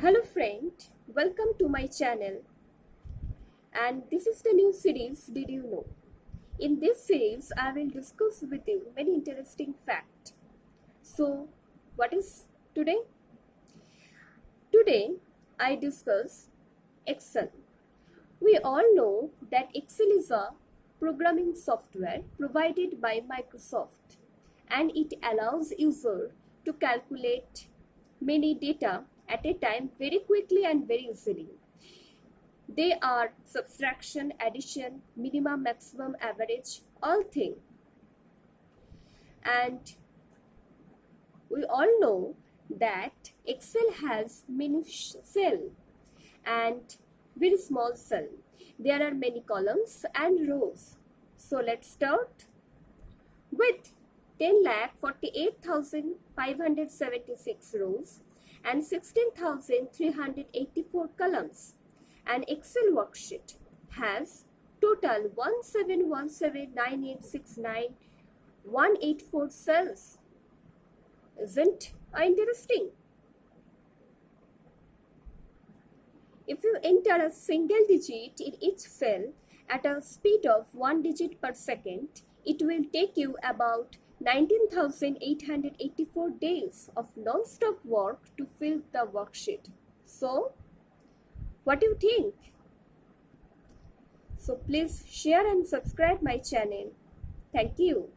Hello friend, welcome to my channel, and this is the new series Did You Know? In this series I will discuss with you many interesting facts. So what is today? Today I discuss Excel. We all know that Excel is a programming software provided by Microsoft, and it allows user to calculate many data at a time very quickly and very easily. They are subtraction, addition, minimum, maximum, average, all things. And we all know that Excel has many cells and very small cell. There are many columns and rows. So let's start with 10,48,576 rows and 16,384 columns. An Excel worksheet has total 17179869,184 cells. Isn't interesting? If you enter a single digit in each cell at a speed of 1 digit per second, it will take you about 19,884 days of non-stop work to fill the worksheet. So, what do you think? So please share and subscribe my channel. Thank you.